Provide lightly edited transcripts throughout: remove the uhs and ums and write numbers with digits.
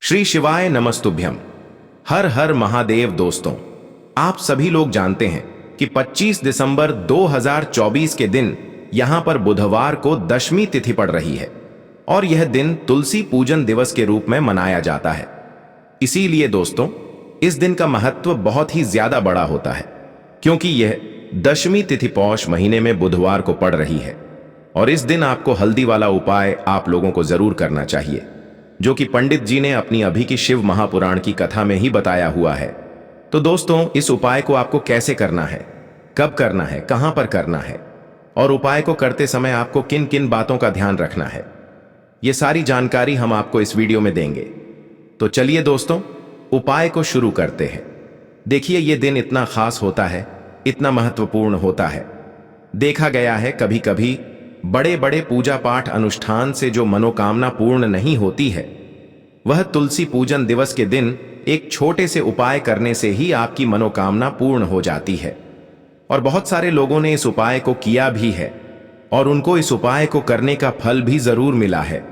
श्री शिवाय नमस्तुभ्यम। हर हर महादेव। दोस्तों, आप सभी लोग जानते हैं कि 25 दिसंबर 2024 के दिन यहां पर बुधवार को दशमी तिथि पड़ रही है और यह दिन तुलसी पूजन दिवस के रूप में मनाया जाता है। इसीलिए दोस्तों, इस दिन का महत्व बहुत ही ज्यादा बड़ा होता है क्योंकि यह दशमी तिथि पौष महीने में बुधवार को पड़ रही है और इस दिन आपको हल्दी वाला उपाय आप लोगों को जरूर करना चाहिए, जो कि पंडित जी ने अपनी अभी की शिव महापुराण की कथा में ही बताया हुआ है। तो दोस्तों, इस उपाय को आपको कैसे करना है, कब करना है, कहां पर करना है और उपाय को करते समय आपको किन किन बातों का ध्यान रखना है, ये सारी जानकारी हम आपको इस वीडियो में देंगे। तो चलिए दोस्तों, उपाय को शुरू करते हैं। देखिए, ये दिन इतना खास होता है, इतना महत्वपूर्ण होता है। देखा गया है कभी कभी बड़े बड़े पूजा पाठ अनुष्ठान से जो मनोकामना पूर्ण नहीं होती है, वह तुलसी पूजन दिवस के दिन एक छोटे से उपाय करने से ही आपकी मनोकामना पूर्ण हो जाती है। और बहुत सारे लोगों ने इस उपाय को किया भी है और उनको इस उपाय को करने का फल भी जरूर मिला है।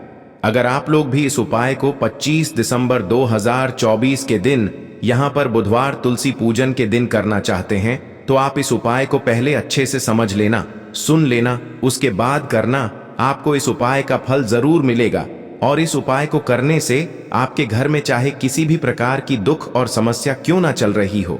अगर आप लोग भी इस उपाय को 25 दिसंबर 2024 के दिन यहां पर बुधवार तुलसी पूजन के दिन करना चाहते हैं, तो आप इस उपाय को पहले अच्छे से समझ लेना, सुन लेना, उसके बाद करना। आपको इस उपाय का फल जरूर मिलेगा और इस उपाय को करने से आपके घर में चाहे किसी भी प्रकार की दुख और समस्या क्यों ना चल रही हो,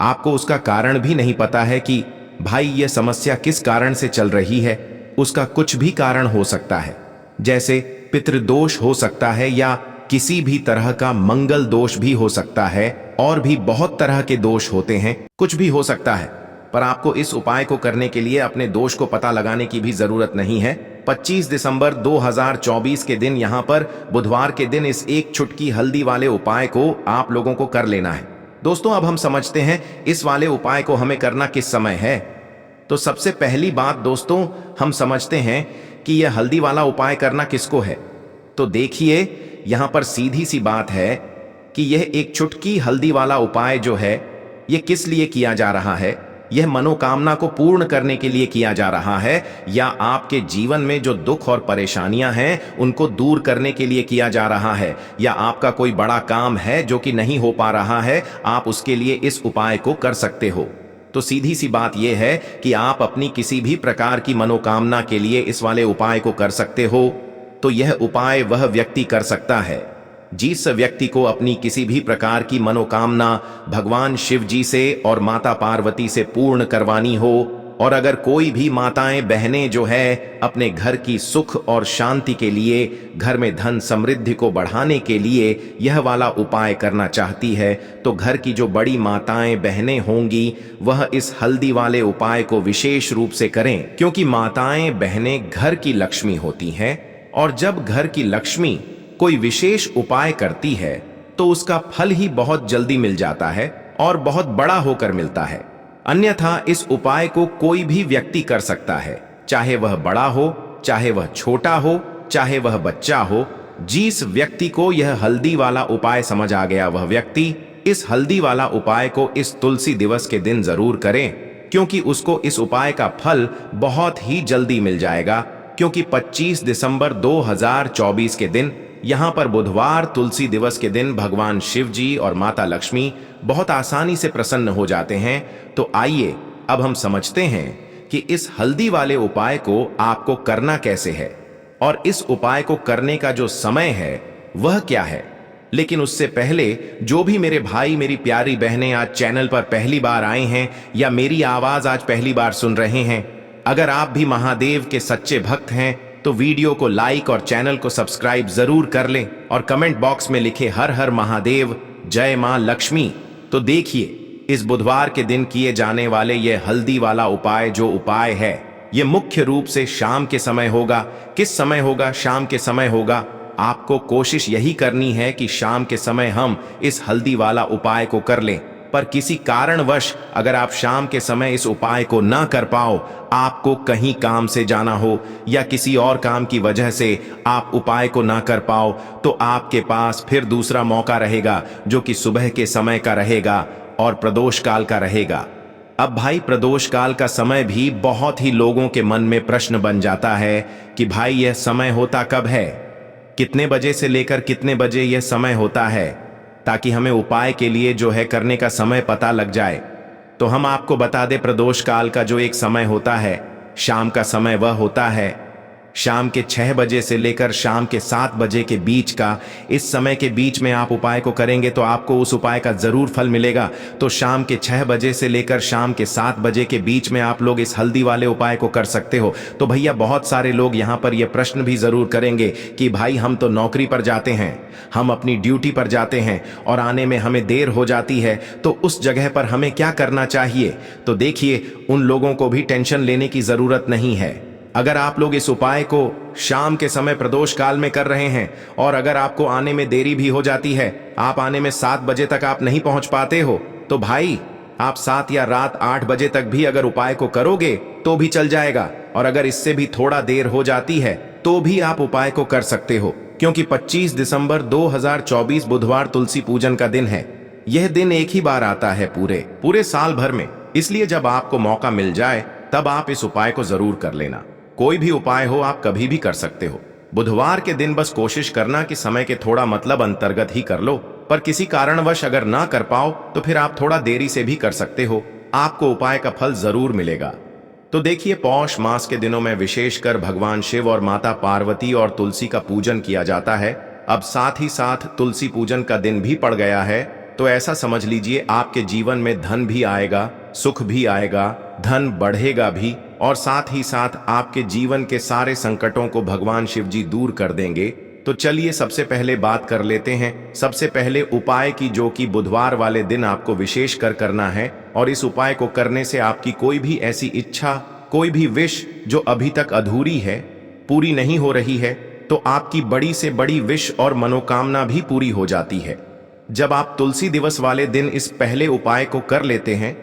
आपको उसका कारण भी नहीं पता है कि भाई यह समस्या किस कारण से चल रही है, उसका कुछ भी कारण हो सकता है। जैसे पितृदोष हो सकता है या किसी भी तरह का मंगल दोष भी हो सकता है और भी बहुत तरह के दोष होते हैं, कुछ भी हो सकता है। पर आपको इस उपाय को करने के लिए अपने दोष को पता लगाने की भी जरूरत नहीं है। 25 दिसंबर 2024 के दिन यहां पर बुधवार के दिन इस एक चुटकी हल्दी वाले उपाय को आप लोगों को कर लेना है। दोस्तों, अब हम समझते हैं इस वाले उपाय को हमें करना किस समय है। तो सबसे पहली बात दोस्तों, हम समझते हैं कि यह हल्दी वाला उपाय करना किसको है। तो देखिए, यहां पर सीधी सी बात है कि यह एक चुटकी हल्दी वाला उपाय जो है, यह किस लिए किया जा रहा है। यह मनोकामना को पूर्ण करने के लिए किया जा रहा है या आपके जीवन में जो दुख और परेशानियां हैं उनको दूर करने के लिए किया जा रहा है, या आपका कोई बड़ा काम है जो कि नहीं हो पा रहा है, आप उसके लिए इस उपाय को कर सकते हो। तो सीधी सी बात यह है कि आप अपनी किसी भी प्रकार की मनोकामना के लिए इस वाले उपाय को कर सकते हो। तो यह उपाय वह व्यक्ति कर सकता है जिस व्यक्ति को अपनी किसी भी प्रकार की मनोकामना भगवान शिव जी से और माता पार्वती से पूर्ण करवानी हो। और अगर कोई भी माताएं बहनें जो है अपने घर की सुख और शांति के लिए, घर में धन समृद्धि को बढ़ाने के लिए यह वाला उपाय करना चाहती है, तो घर की जो बड़ी माताएं बहनें होंगी वह इस हल्दी वाले उपाय को विशेष रूप से करें, क्योंकि माताएं बहनें घर की लक्ष्मी होती हैं और जब घर की लक्ष्मी कोई विशेष उपाय करती है तो उसका फल ही बहुत जल्दी मिल जाता है और बहुत बड़ा होकर मिलता है। अन्यथा इस उपाय को कोई भी व्यक्ति कर सकता है, चाहे वह बड़ा हो, चाहे वह छोटा हो, चाहे वह बच्चा हो। जिस व्यक्ति को यह हल्दी वाला उपाय समझ आ गया, वह व्यक्ति इस हल्दी वाला उपाय को इस तुलसी दिवस के दिन जरूर करें, क्योंकि उसको इस उपाय का फल बहुत ही जल्दी मिल जाएगा। क्योंकि 25 दिसंबर 2024 के दिन यहां पर बुधवार तुलसी दिवस के दिन भगवान शिव जी और माता लक्ष्मी बहुत आसानी से प्रसन्न हो जाते हैं। तो आइए अब हम समझते हैं कि इस हल्दी वाले उपाय को आपको करना कैसे है और इस उपाय को करने का जो समय है वह क्या है। लेकिन उससे पहले, जो भी मेरे भाई मेरी प्यारी बहनें आज चैनल पर पहली बार आए हैं या मेरी आवाज आज पहली बार सुन रहे हैं, अगर आप भी महादेव के सच्चे भक्त हैं तो वीडियो को लाइक और चैनल को सब्सक्राइब जरूर कर लें और कमेंट बॉक्स में लिखे हर हर महादेव, जय मां लक्ष्मी। तो देखिए, इस बुधवार के दिन किए जाने वाले यह हल्दी वाला उपाय जो उपाय है, यह मुख्य रूप से शाम के समय होगा। किस समय होगा? शाम के समय होगा। आपको कोशिश यही करनी है कि शाम के समय हम इस हल्दी वाला उपाय को कर लें। पर किसी कारणवश अगर आप शाम के समय इस उपाय को ना कर पाओ, आपको कहीं काम से जाना हो या किसी और काम की वजह से आप उपाय को ना कर पाओ, तो आपके पास फिर दूसरा मौका रहेगा जो कि सुबह के समय का रहेगा और प्रदोष काल का रहेगा। अब भाई, प्रदोष काल का समय भी बहुत ही लोगों के मन में प्रश्न बन जाता है कि भाई यह समय होता कब है, कितने बजे से लेकर कितने बजे यह समय होता है, ताकि हमें उपाय के लिए जो है करने का समय पता लग जाए। तो हम आपको बता दें, प्रदोष काल का जो एक समय होता है, शाम का समय, वह होता है शाम के 6 बजे से लेकर शाम के 7 बजे के बीच का। इस समय के बीच में आप उपाय को करेंगे तो आपको उस उपाय का जरूर फल मिलेगा। तो शाम के 6 बजे से लेकर शाम के 7 बजे के बीच में आप लोग इस हल्दी वाले उपाय को कर सकते हो। तो भैया बहुत सारे लोग यहाँ पर यह प्रश्न भी जरूर करेंगे कि भाई हम तो नौकरी पर जाते हैं, हम अपनी ड्यूटी पर जाते हैं और आने में हमें देर हो जाती है, तो उस जगह पर हमें क्या करना चाहिए। तो देखिए, उन लोगों को भी टेंशन लेने की जरूरत नहीं है। अगर आप लोग इस उपाय को शाम के समय प्रदोष काल में कर रहे हैं और अगर आपको आने में देरी भी हो जाती है, आप आने में 7 बजे तक आप नहीं पहुंच पाते हो, तो भाई आप 7 या रात 8 बजे तक भी अगर उपाय को करोगे तो भी चल जाएगा। और अगर इससे भी थोड़ा देर हो जाती है तो भी आप उपाय को कर सकते हो, क्योंकि 25 दिसंबर 2024 बुधवार तुलसी पूजन का दिन है। यह दिन एक ही बार आता है पूरे साल भर में, इसलिए जब आपको मौका मिल जाए तब आप इस उपाय को जरूर कर लेना। कोई भी उपाय हो आप कभी भी कर सकते हो। बुधवार के दिन बस कोशिश करना कि समय के थोड़ा मतलब अंतर्गत ही कर लो, पर किसी कारणवश अगर ना कर पाओ तो फिर आप थोड़ा देरी से भी कर सकते हो, आपको उपाय का फल जरूर मिलेगा। तो देखिए, पौष मास के दिनों में विशेषकर भगवान शिव और माता पार्वती और तुलसी का पूजन किया जाता है। अब साथ ही साथ तुलसी पूजन का दिन भी पड़ गया है, तो ऐसा समझ लीजिए आपके जीवन में धन भी आएगा, सुख भी आएगा, धन बढ़ेगा भी, और साथ ही साथ आपके जीवन के सारे संकटों को भगवान शिव जी दूर कर देंगे। तो चलिए सबसे पहले बात कर लेते हैं सबसे पहले उपाय की, जो कि बुधवार वाले दिन आपको विशेष कर करना है। और इस उपाय को करने से आपकी कोई भी ऐसी इच्छा, कोई भी विश जो अभी तक अधूरी है, पूरी नहीं हो रही है, तो आपकी बड़ी से बड़ी विश और मनोकामना भी पूरी हो जाती है जब आप तुलसी दिवस वाले दिन इस पहले उपाय को कर लेते हैं।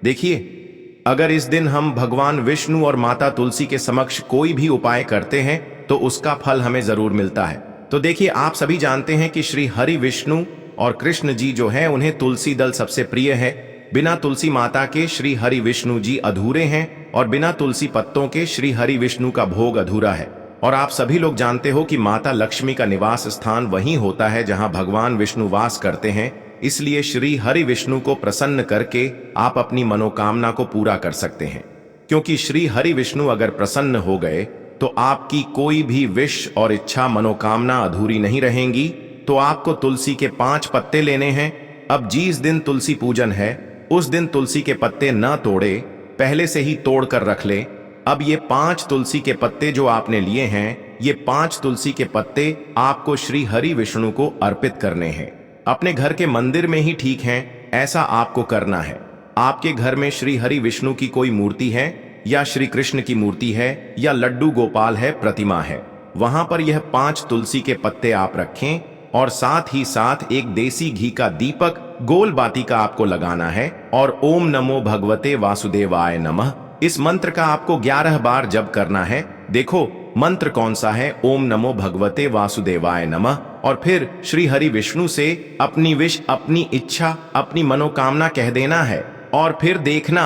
देखिए, अगर इस दिन हम भगवान विष्णु और माता तुलसी के समक्ष कोई भी उपाय करते हैं तो उसका फल हमें जरूर मिलता है। तो देखिए, आप सभी जानते हैं कि श्री हरि विष्णु और कृष्ण जी जो है, उन्हें तुलसी दल सबसे प्रिय है। बिना तुलसी माता के श्री हरि विष्णु जी अधूरे हैं और बिना तुलसी पत्तों के श्री हरि विष्णु का भोग अधूरा है। और आप सभी लोग जानते हो कि माता लक्ष्मी का निवास स्थान वहीं होता है जहां भगवान विष्णु वास करते हैं। इसलिए श्री हरि विष्णु को प्रसन्न करके आप अपनी मनोकामना को पूरा कर सकते हैं, क्योंकि श्री हरि विष्णु अगर प्रसन्न हो गए तो आपकी कोई भी विश और इच्छा, मनोकामना अधूरी नहीं रहेंगी। तो आपको तुलसी के 5 पत्ते लेने हैं। अब जिस दिन तुलसी पूजन है उस दिन तुलसी के पत्ते न तोड़े, पहले से ही तोड़ कर रख ले। अब ये 5 तुलसी के पत्ते जो आपने लिए हैं, ये 5 तुलसी के पत्ते आपको श्री हरि विष्णु को अर्पित करने हैं। अपने घर के मंदिर में ही ठीक है, ऐसा आपको करना है। आपके घर में श्री हरि विष्णु की कोई मूर्ति है या श्री कृष्ण की मूर्ति है या लड्डू गोपाल है, प्रतिमा है, वहां पर यह 5 तुलसी के पत्ते आप रखें और साथ ही साथ एक देसी घी का दीपक गोल बाती का आपको लगाना है और ओम नमो भगवते वासुदेवाय नमः, इस मंत्र का आपको 11 बार जप करना है। देखो मंत्र कौन सा है, ओम नमो भगवते वासुदेवाय नमः। और फिर श्री हरि विष्णु से अपनी विश, अपनी इच्छा, अपनी मनोकामना कह देना है। और फिर देखना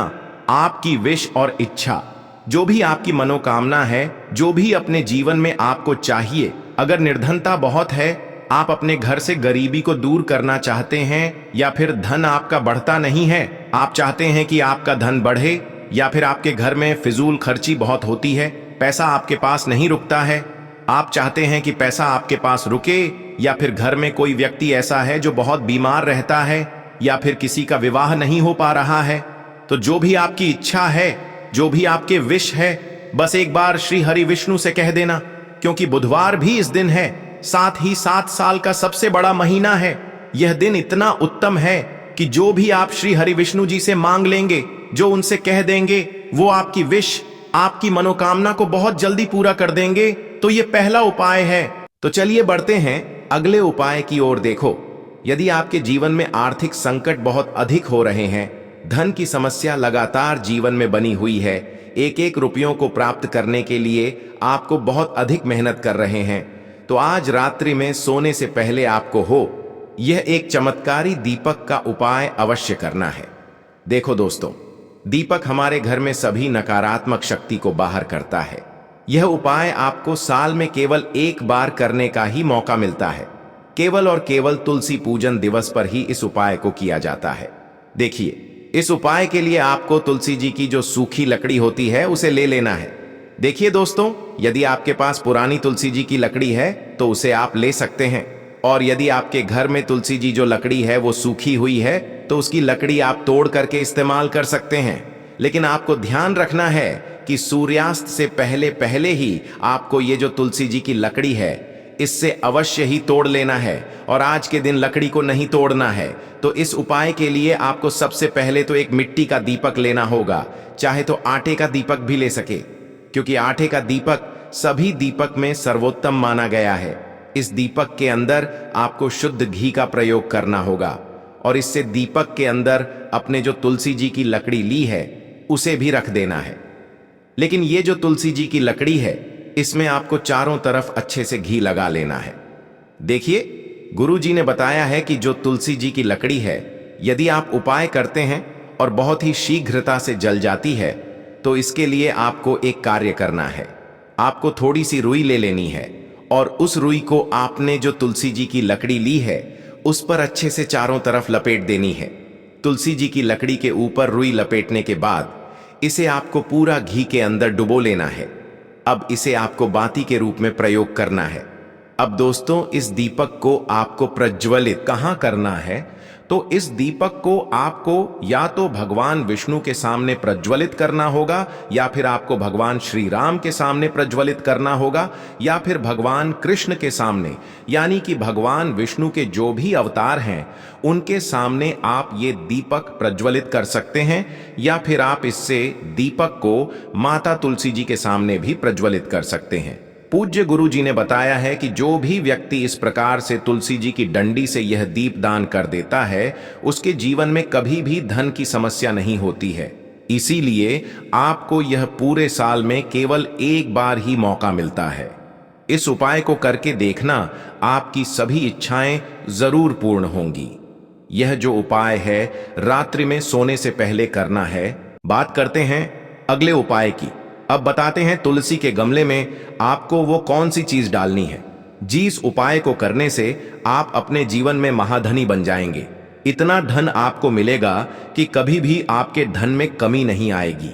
आपकी विश और इच्छा, जो भी आपकी मनोकामना है, जो भी अपने जीवन में आपको चाहिए, अगर निर्धनता बहुत है, आप अपने घर से गरीबी को दूर करना चाहते हैं, या फिर धन आपका बढ़ता नहीं है, आप चाहते हैं कि आपका धन बढ़े, या फिर आपके घर में फिजूल खर्ची बहुत होती है, पैसा आपके पास नहीं रुकता है, आप चाहते हैं कि पैसा आपके पास रुके, या फिर घर में कोई व्यक्ति ऐसा है जो बहुत बीमार रहता है, या फिर किसी का विवाह नहीं हो पा रहा है, तो जो भी आपकी इच्छा है, जो भी आपके विश है, बस एक बार श्री हरि विष्णु से कह देना। क्योंकि बुधवार भी इस दिन है, साथ ही 7 साल का सबसे बड़ा महीना है। यह दिन इतना उत्तम है कि जो भी आप श्री हरि विष्णु जी से मांग लेंगे, जो उनसे कह देंगे, वो आपकी विश, आपकी मनोकामना को बहुत जल्दी पूरा कर देंगे। तो ये पहला उपाय है। तो चलिए बढ़ते हैं अगले उपाय की ओर। देखो, यदि आपके जीवन में आर्थिक संकट बहुत अधिक हो रहे हैं, धन की समस्या लगातार जीवन में बनी हुई है, एक एक रुपयों को प्राप्त करने के लिए आपको बहुत अधिक मेहनत कर रहे हैं, तो आज रात्रि में सोने से पहले आपको यह एक चमत्कारी दीपक का उपाय अवश्य करना है। देखो दोस्तों, दीपक हमारे घर में सभी नकारात्मक शक्ति को बाहर करता है। यह उपाय आपको साल में केवल एक बार करने का ही मौका मिलता है। केवल और केवल तुलसी पूजन दिवस पर ही इस उपाय को किया जाता है। देखिए, इस उपाय के लिए आपको तुलसी जी की जो सूखी लकड़ी होती है उसे ले लेना है। देखिए दोस्तों, यदि आपके पास पुरानी तुलसी जी की लकड़ी है तो उसे आप ले सकते हैं, और यदि आपके घर में तुलसी जी जो लकड़ी है वो सूखी हुई है तो उसकी लकड़ी आप तोड़ करके इस्तेमाल कर सकते हैं। लेकिन आपको ध्यान रखना है कि सूर्यास्त से पहले पहले ही आपको ये जो तुलसी जी की लकड़ी है इससे अवश्य ही तोड़ लेना है, और आज के दिन लकड़ी को नहीं तोड़ना है। तो इस उपाय के लिए आपको सबसे पहले तो एक मिट्टी का दीपक लेना होगा, चाहे तो आटे का दीपक भी ले सके, क्योंकि आटे का दीपक सभी दीपक में सर्वोत्तम माना गया है। इस दीपक के अंदर आपको शुद्ध घी का प्रयोग करना होगा, और इससे दीपक के अंदर अपने जो तुलसी जी की लकड़ी ली है उसे भी रख देना है। लेकिन ये जो तुलसी जी की लकड़ी है इसमें आपको चारों तरफ अच्छे से घी लगा लेना है। देखिए, गुरु जी ने बताया है कि जो तुलसी जी की लकड़ी है यदि आप उपाय करते हैं और बहुत ही शीघ्रता से जल जाती है तो इसके लिए आपको एक कार्य करना है। आपको थोड़ी सी रुई ले लेनी है, और उस रुई को आपने जो तुलसी जी की लकड़ी ली है उस पर अच्छे से चारों तरफ लपेट देनी है। तुलसी जी की लकड़ी के ऊपर रुई लपेटने के बाद इसे आपको पूरा घी के अंदर डुबो लेना है। अब इसे आपको बाती के रूप में प्रयोग करना है। अब दोस्तों, इस दीपक को आपको प्रज्वलित कहाँ करना है? तो इस दीपक को आपको या तो भगवान विष्णु के सामने प्रज्वलित करना होगा, या फिर आपको भगवान श्री राम के सामने प्रज्वलित करना होगा, या फिर भगवान कृष्ण के सामने, यानी कि भगवान विष्णु के जो भी अवतार हैं उनके सामने आप ये दीपक प्रज्वलित कर सकते हैं, या फिर आप इससे दीपक को माता तुलसी जी के सामने भी प्रज्वलित कर सकते हैं। पूज्य गुरु जी ने बताया है कि जो भी व्यक्ति इस प्रकार से तुलसी जी की डंडी से यह दीप दान कर देता है उसके जीवन में कभी भी धन की समस्या नहीं होती है। इसीलिए आपको यह पूरे साल में केवल एक बार ही मौका मिलता है। इस उपाय को करके देखना, आपकी सभी इच्छाएं जरूर पूर्ण होंगी। यह जो उपाय है रात्रि में सोने से पहले करना है। बात करते हैं अगले उपाय की। अब बताते हैं तुलसी के गमले में आपको वो कौन सी चीज डालनी है जिस उपाय को करने से आप अपने जीवन में महाधनी बन जाएंगे। इतना धन आपको मिलेगा कि कभी भी आपके धन में कमी नहीं आएगी,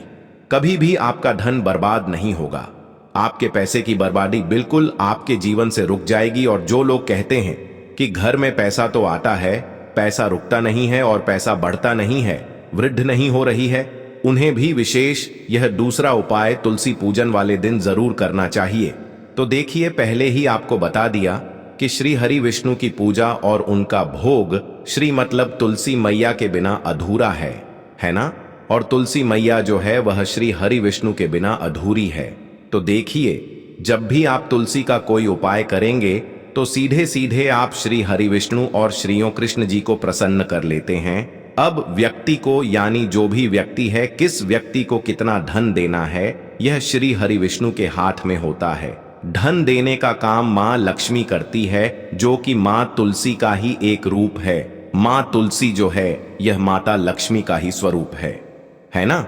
कभी भी आपका धन बर्बाद नहीं होगा। आपके पैसे की बर्बादी बिल्कुल आपके जीवन से रुक जाएगी। और जो लोग कहते हैं कि घर में पैसा तो आता है, पैसा रुकता नहीं है और पैसा बढ़ता नहीं है, वृद्धि नहीं हो रही है, उन्हें भी विशेष यह दूसरा उपाय तुलसी पूजन वाले दिन जरूर करना चाहिए। तो देखिए, पहले ही आपको बता दिया कि श्री हरि विष्णु की पूजा और उनका भोग श्री मतलब तुलसी मैया के बिना अधूरा है ना? और तुलसी मैया जो है वह श्री हरि विष्णु के बिना अधूरी है। तो देखिए, जब भी आप तुलसी का कोई उपाय करेंगे तो सीधे सीधे आप श्री हरि विष्णु और श्रीयों कृष्ण जी को प्रसन्न कर लेते हैं। अब व्यक्ति को, यानी जो भी व्यक्ति है, किस व्यक्ति को कितना धन देना है यह श्री हरि विष्णु के हाथ में होता है। धन देने का काम माँ लक्ष्मी करती है, जो कि माँ तुलसी का ही एक रूप है। माँ तुलसी जो है यह माता लक्ष्मी का ही स्वरूप है ना?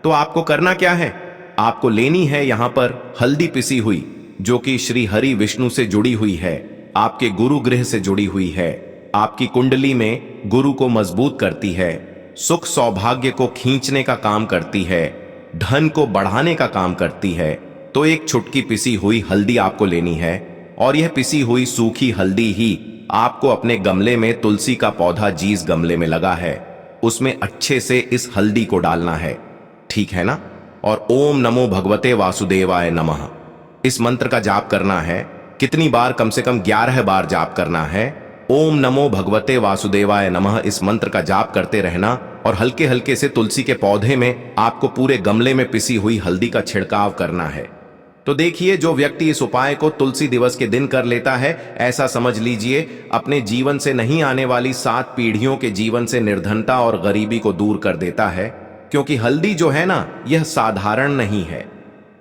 तो आपको करना क्या है? आपको लेनी है यहाँ पर हल्दी पिसी हुई, जो कि श्री हरि विष्णु से जुड़ी हुई है, आपके गुरु गृह से जुड़ी हुई है, आपकी कुंडली में गुरु को मजबूत करती है, सुख सौभाग्य को खींचने का काम करती है, धन को बढ़ाने का काम करती है। तो एक छुटकी पिसी हुई हल्दी आपको लेनी है, और यह पिसी हुई सूखी हल्दी ही आपको अपने गमले में, तुलसी का पौधा जिस गमले में लगा है उसमें अच्छे से इस हल्दी को डालना है, ठीक है ना? और ओम नमो भगवते वासुदेवाय नमः इस मंत्र का जाप करना है। कितनी बार? कम से कम 11 बार जाप करना है। ओम नमो भगवते वासुदेवाय नमः इस मंत्र का जाप करते रहना, और हल्के हल्के से तुलसी के पौधे में आपको पूरे गमले में पिसी हुई हल्दी का छिड़काव करना है। तो देखिए, जो व्यक्ति इस उपाय को तुलसी दिवस के दिन कर लेता है, ऐसा समझ लीजिए अपने जीवन से नहीं आने वाली 7 पीढ़ियों के जीवन से निर्धनता और गरीबी को दूर कर देता है। क्योंकि हल्दी जो है ना, यह साधारण नहीं है।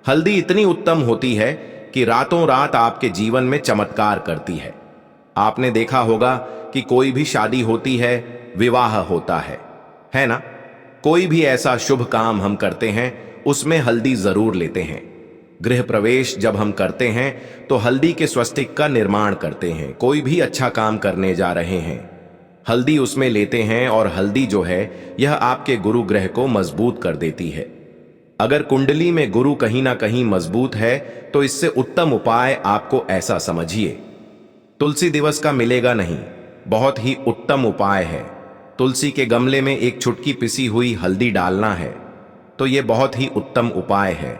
हल्दी इतनी उत्तम होती है कि रातों रात आपके जीवन में चमत्कार करती है। आपने देखा होगा कि कोई भी शादी होती है, विवाह होता है ना? कोई भी ऐसा शुभ काम हम करते हैं उसमें हल्दी जरूर लेते हैं। गृह प्रवेश जब हम करते हैं तो हल्दी के स्वस्तिक का निर्माण करते हैं। कोई भी अच्छा काम करने जा रहे हैं, हल्दी उसमें लेते हैं, और हल्दी जो है यह आपके गुरु ग्रह को मजबूत कर देती है। अगर कुंडली में गुरु कहीं ना कहीं मजबूत है तो इससे उत्तम उपाय आपको ऐसा समझिए, तुलसी दिवस का मिलेगा नहीं, बहुत ही उत्तम उपाय है। तुलसी के गमले में एक चुटकी पिसी हुई हल्दी डालना है, तो यह बहुत ही उत्तम उपाय है।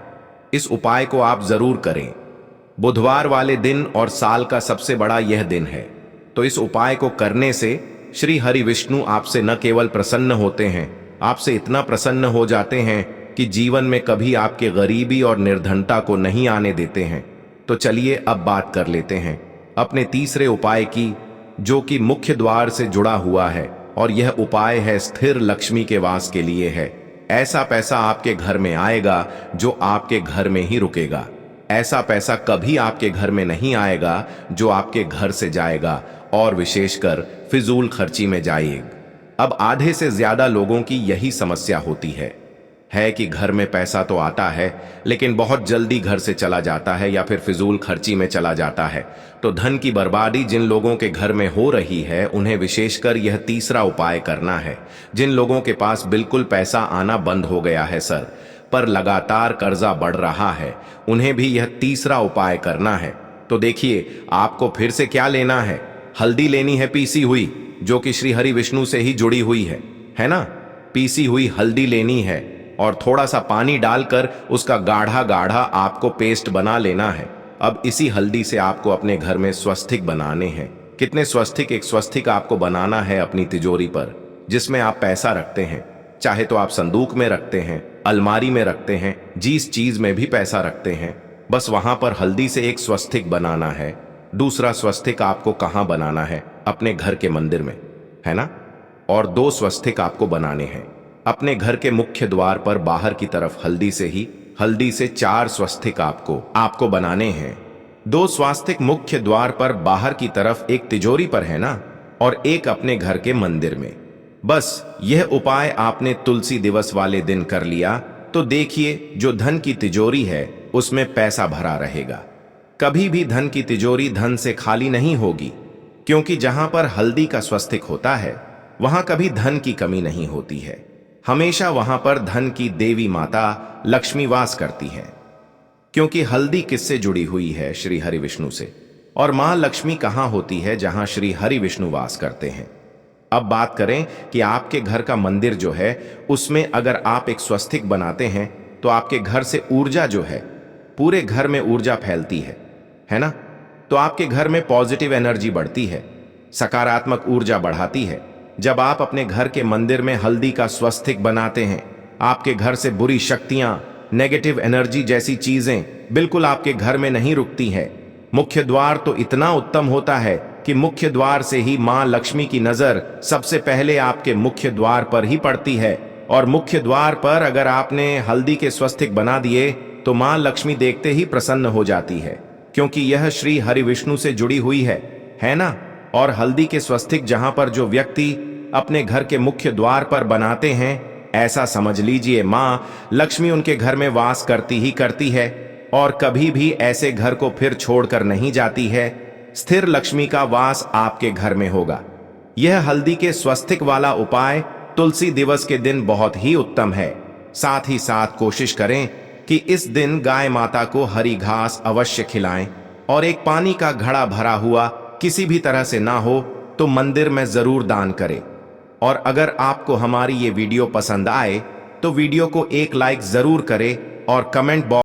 इस उपाय को आप जरूर करें। बुधवार वाले दिन और साल का सबसे बड़ा यह दिन है, तो इस उपाय को करने से श्री हरि विष्णु आपसे न केवल प्रसन्न होते हैं, आपसे इतना प्रसन्न हो जाते हैं कि जीवन में कभी आपके गरीबी और निर्धनता को नहीं आने देते हैं। तो चलिए अब बात कर लेते हैं अपने तीसरे उपाय की, जो कि मुख्य द्वार से जुड़ा हुआ है, और यह उपाय है स्थिर लक्ष्मी के वास के लिए है। ऐसा पैसा आपके घर में आएगा जो आपके घर में ही रुकेगा। ऐसा पैसा कभी आपके घर में नहीं आएगा जो आपके घर से जाएगा, और विशेषकर फिजूल खर्ची में जाएगा। अब आधे से ज्यादा लोगों की यही समस्या होती है कि घर में पैसा तो आता है लेकिन बहुत जल्दी घर से चला जाता है या फिर फिजूल खर्ची में चला जाता है। तो धन की बर्बादी जिन लोगों के घर में हो रही है उन्हें विशेषकर यह तीसरा उपाय करना है। जिन लोगों के पास बिल्कुल पैसा आना बंद हो गया है सर, पर लगातार कर्जा बढ़ रहा है, उन्हें भी यह तीसरा उपाय करना है। तो देखिए आपको फिर से क्या लेना है, हल्दी लेनी है पीसी हुई, जो कि श्री हरि विष्णु से ही जुड़ी हुई है ना। पीसी हुई हल्दी लेनी है और थोड़ा सा पानी डालकर उसका गाढ़ा गाढ़ा आपको पेस्ट बना लेना है। अब इसी हल्दी से आपको अपने घर में स्वस्तिक बनाने हैं। कितने स्वस्तिक? एक स्वस्तिक आपको बनाना है अपनी तिजोरी पर, जिसमें आप पैसा रखते हैं। चाहे तो आप संदूक में रखते हैं, अलमारी में रखते हैं, जिस चीज में भी पैसा रखते हैं, बस वहां पर हल्दी से एक स्वस्तिक बनाना है। दूसरा स्वस्तिक आपको कहां बनाना है? अपने घर के मंदिर में, है ना। और 2 स्वस्तिक आपको बनाने हैं अपने घर के मुख्य द्वार पर बाहर की तरफ। हल्दी से 4 स्वस्तिक आपको बनाने हैं। 2 स्वस्तिक मुख्य द्वार पर बाहर की तरफ, एक तिजोरी पर, है ना, और एक अपने घर के मंदिर में। बस यह उपाय आपने तुलसी दिवस वाले दिन कर लिया तो देखिए जो धन की तिजोरी है उसमें पैसा भरा रहेगा। कभी भी धन की तिजोरी धन से खाली नहीं होगी, क्योंकि जहां पर हल्दी का स्वस्तिक होता है वहां कभी धन की कमी नहीं होती है। हमेशा वहां पर धन की देवी माता लक्ष्मी वास करती है, क्योंकि हल्दी किससे जुड़ी हुई है? श्री हरि विष्णु से। और मां लक्ष्मी कहां होती है? जहां श्री हरि विष्णु वास करते हैं। अब बात करें कि आपके घर का मंदिर जो है उसमें अगर आप एक स्वस्तिक बनाते हैं तो आपके घर से ऊर्जा जो है, पूरे घर में ऊर्जा फैलती है ना। तो आपके घर में पॉजिटिव एनर्जी बढ़ती है, सकारात्मक ऊर्जा बढ़ाती है। जब आप अपने घर के मंदिर में हल्दी का स्वस्तिक बनाते हैं, आपके घर से बुरी शक्तियां, नेगेटिव एनर्जी जैसी चीजें बिल्कुल आपके घर में नहीं रुकती है। मुख्य द्वार तो इतना उत्तम होता है कि मुख्य द्वार से ही मां लक्ष्मी की नजर सबसे पहले आपके मुख्य द्वार पर ही पड़ती है। और मुख्य द्वार पर अगर आपने हल्दी के स्वस्तिक बना दिए तो मां लक्ष्मी देखते ही प्रसन्न हो जाती है, क्योंकि यह श्री हरि विष्णु से जुड़ी हुई है ना। और हल्दी के स्वस्तिक जहां पर जो व्यक्ति अपने घर के मुख्य द्वार पर बनाते हैं, ऐसा समझ लीजिए मां लक्ष्मी उनके घर में वास करती है और कभी भी ऐसे घर को फिर छोड़कर नहीं जाती है। स्थिर लक्ष्मी का वास आपके घर में होगा। यह हल्दी के स्वस्तिक वाला उपाय तुलसी दिवस के दिन बहुत ही उत्तम है। साथ ही साथ कोशिश करें कि इस दिन गाय माता को हरी घास अवश्य खिलाएं, और एक पानी का घड़ा भरा हुआ किसी भी तरह से ना हो तो मंदिर में जरूर दान करें। और अगर आपको हमारी ये वीडियो पसंद आए तो वीडियो को एक लाइक जरूर करें और कमेंट बॉक्स